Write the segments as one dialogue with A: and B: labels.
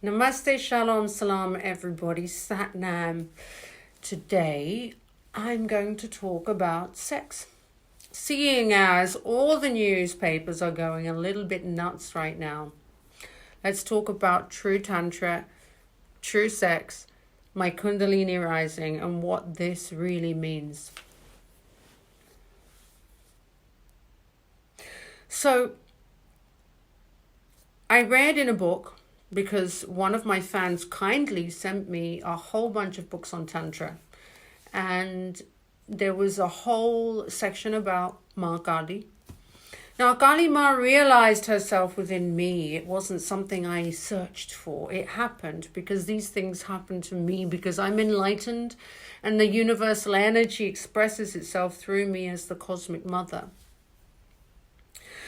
A: Namaste, Shalom, Salam, everybody. Satnam. Today, I'm going to talk about sex. Seeing as all the newspapers are going a little bit nuts right now, let's talk about true Tantra, true sex, my Kundalini rising, and what this really means. So, I read in a book, because one of my fans kindly sent me a whole bunch of books on Tantra. And there was a whole section about Ma Kali. Now, Kali Ma realized herself within me. It wasn't something I searched for. It happened because these things happen to me because I'm enlightened and the universal energy expresses itself through me as the cosmic mother.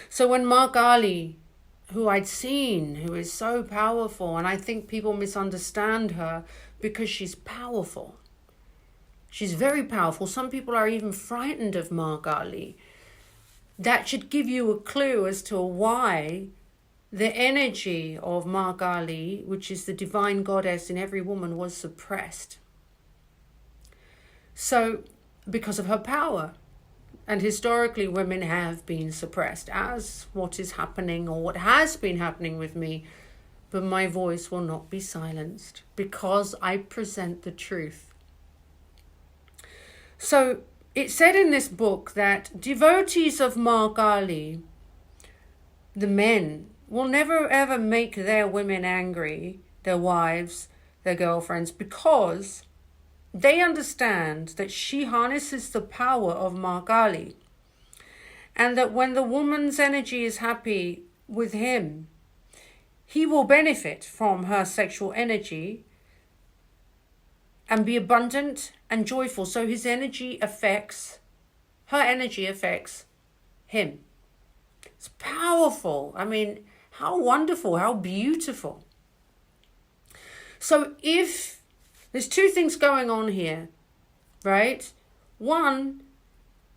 A: So when Ma Kali, who I'd seen, who is so powerful, and I think people misunderstand her because she's powerful. She's very powerful. Some people are even frightened of Ma Kali. That should give you a clue as to why the energy of Ma Kali, which is the divine goddess in every woman, was suppressed. So, because of her power. And historically, women have been suppressed, as what is happening or what has been happening with me. But my voice will not be silenced because I present the truth. So it said in this book that devotees of Ma Kali, the men, will never ever make their women angry, their wives, their girlfriends, because they understand that she harnesses the power of Ma Kali, and that when the woman's energy is happy with him, he will benefit from her sexual energy and be abundant and joyful. So her energy affects him. It's powerful. I mean, how wonderful, how beautiful. So if there's two things going on here, right? One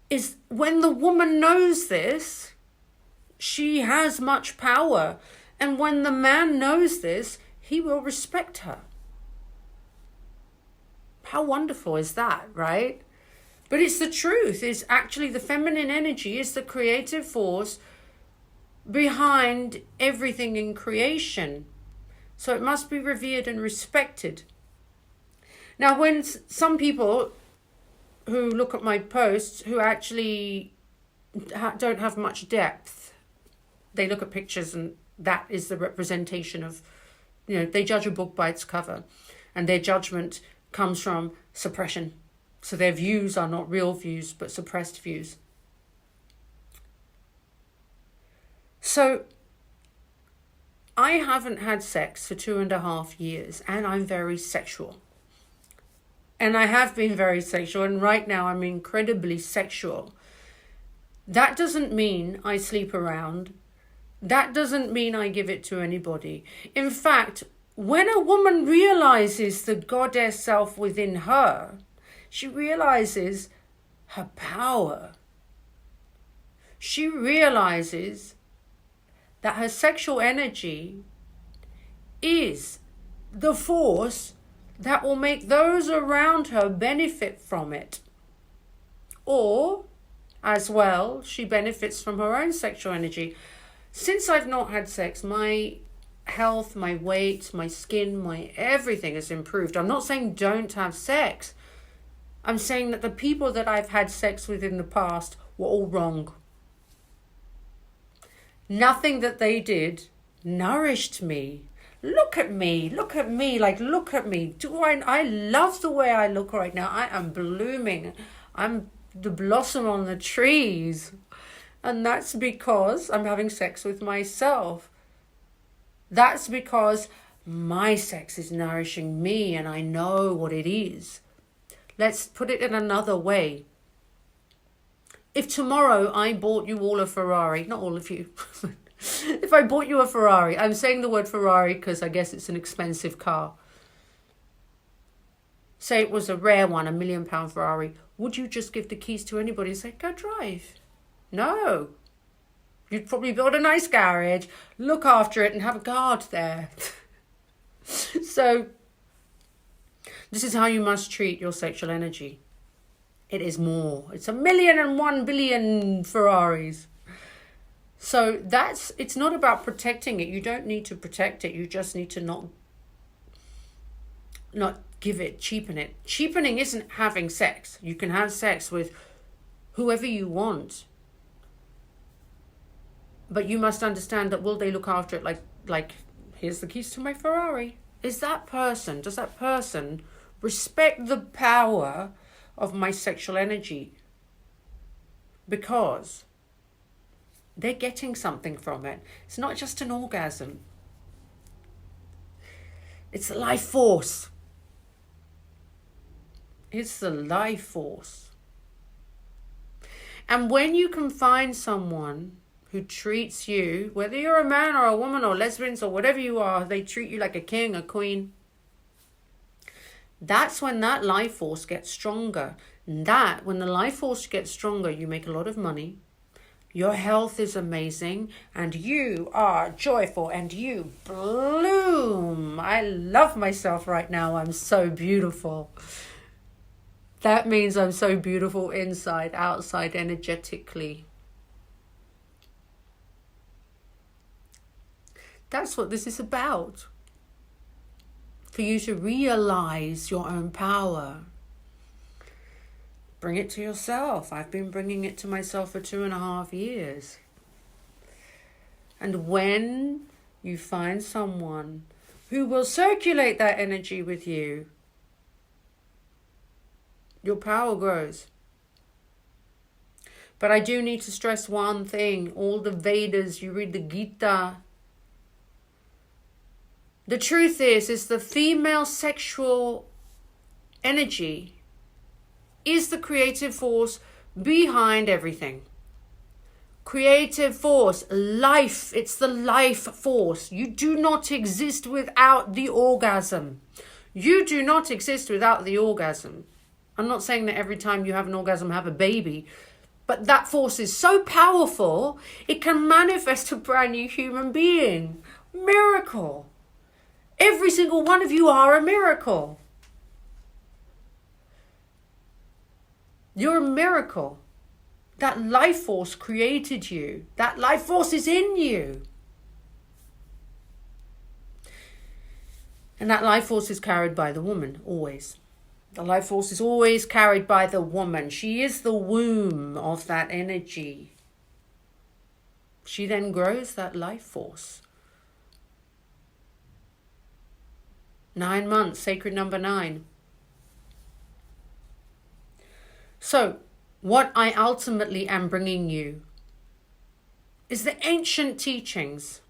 A: is when the woman knows this, she has much power. And when the man knows this, he will respect her. How wonderful is that, right? But it's the truth. It's actually the feminine energy is the creative force behind everything in creation. So it must be revered and respected. Now, when some people who look at my posts who actually don't have much depth, they look at pictures and that is the representation of, they judge a book by its cover, and their judgment comes from suppression. So their views are not real views, but suppressed views. So I haven't had sex for 2.5 years, and I'm very sexual. And I have been very sexual, and right now I'm incredibly sexual. That doesn't mean I sleep around. That doesn't mean I give it to anybody. In fact, when a woman realizes the goddess self within her, she realizes her power. She realizes that her sexual energy is the force that will make those around her benefit from it. Or, as well, she benefits from her own sexual energy. Since I've not had sex, my health, my weight, my skin, my everything has improved. I'm not saying don't have sex. I'm saying that the people that I've had sex with in the past were all wrong. Nothing that they did nourished me. Look at me, look at me. I love the way I look right now. I am blooming. I'm the blossom on the trees. And that's because I'm having sex with myself. That's because my sex is nourishing me and I know what it is. Let's put it in another way. If tomorrow I bought you all a Ferrari, not all of you, if I bought you a Ferrari, I'm saying the word Ferrari because I guess it's an expensive car. Say it was a rare one, £1 million Ferrari. Would you just give the keys to anybody and say, go drive? No. You'd probably build a nice garage, look after it and have a guard there. So this is how you must treat your sexual energy. It is more. It's 1,000,001,000,000,000 Ferraris. So it's not about protecting it. You don't need to protect it. You just need to not give it, cheapen it. Cheapening isn't having sex. You can have sex with whoever you want. But you must understand that will they look after it like here's the keys to my Ferrari? Does that person respect the power of my sexual energy? Because they're getting something from it. It's not just an orgasm. It's the life force. It's the life force. And when you can find someone who treats you, whether you're a man or a woman or lesbians or whatever you are, they treat you like a king, a queen. That's when that life force gets stronger. And when the life force gets stronger, you make a lot of money. Your health is amazing and you are joyful and you bloom. I love myself right now. I'm so beautiful. That means I'm so beautiful inside, outside, energetically. That's what this is about. For you to realize your own power. Bring it to yourself. I've been bringing it to myself for 2.5 years. And when you find someone who will circulate that energy with you, your power grows. But I do need to stress one thing. All the Vedas, you read the Gita. The truth is the female sexual energy is the creative force behind everything. Creative force, life, it's the life force. You do not exist without the orgasm. You do not exist without the orgasm. I'm not saying that every time you have an orgasm, have a baby, but that force is so powerful, it can manifest a brand new human being. Miracle. Every single one of you are a miracle. You're a miracle. That life force created you. That life force is in you. And that life force is carried by the woman, always. The life force is always carried by the woman. She is the womb of that energy. She then grows that life force. 9 months, sacred number 9. So, what I ultimately am bringing you is the ancient teachings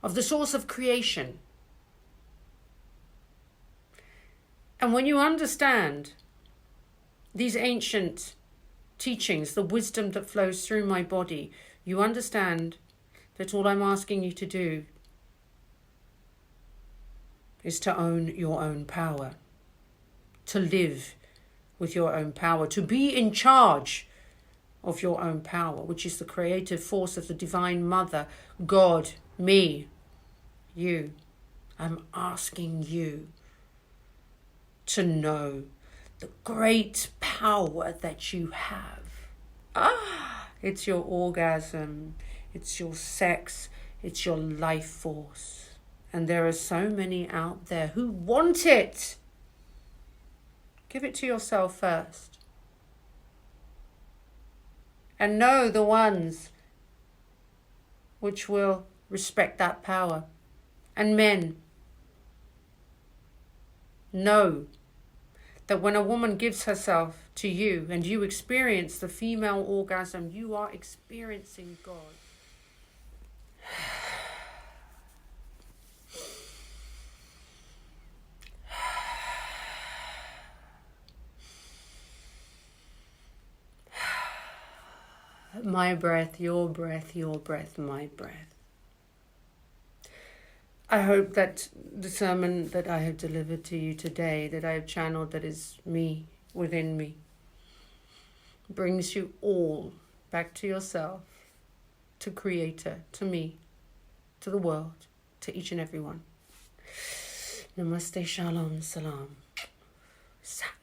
A: of the source of creation. And when you understand these ancient teachings, the wisdom that flows through my body, you understand that all I'm asking you to do is to own your own power, to live with your own power, to be in charge of your own power, which is the creative force of the Divine Mother, God, me, you. I'm asking you to know the great power that you have. It's your orgasm, it's your sex, it's your life force. And there are so many out there who want it. Give it to yourself first. And know the ones which will respect that power. And men, know that when a woman gives herself to you and you experience the female orgasm, you are experiencing God. My breath, your breath, your breath, my breath. I hope that the sermon that I have delivered to you today, that I have channeled, that is me, within me, brings you all back to yourself, to Creator, to me, to the world, to each and every one. Namaste, Shalom, Salam. Salam.